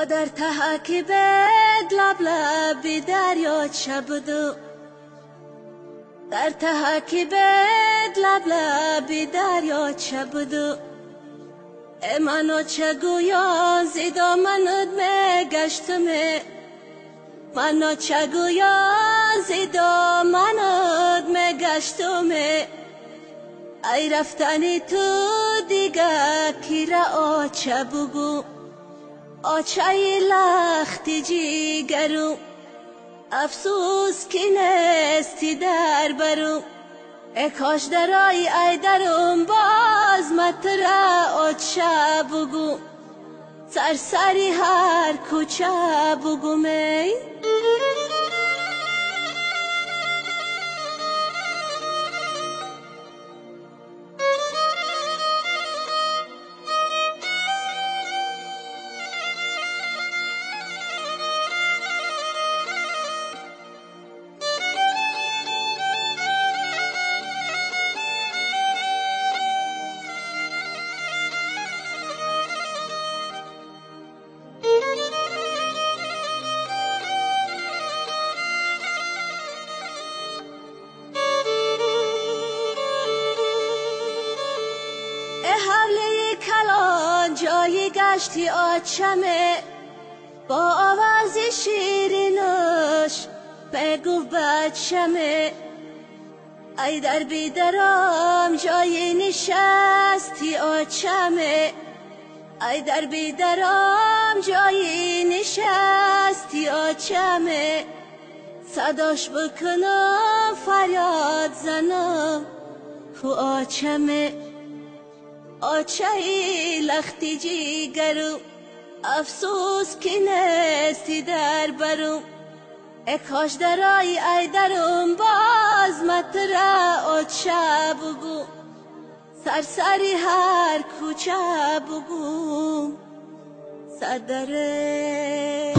در تحکیبت لب لبی دریا چه بودو در تحکیبت لب لبی دریا چه بودو منو چه گویا زیدا منود مگشتمه منو چه گویا زیدا منود مگشتمه ای رفتنی تو دیگه کی را آچه بگو آچه لختی جیگرو افسوس کی نستی در برو ای کاش درای ای درم باز متره آچه بگو سرسری هر کوچه بگو می حوله کلان جایی گشتی آچمه با آوازی شیرینش بگو بچمه ای در بیدرام جایی نشستی آچمه ای در بیدرام جایی نشستی آچمه صداش بکنم فریاد زنم تو آچمه آچه لختی جیگرو افسوس کی نستی در برو ای کاش درای ای درم باز متره آچه بگو سرسری هر کوچه بگو سردره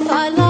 حالا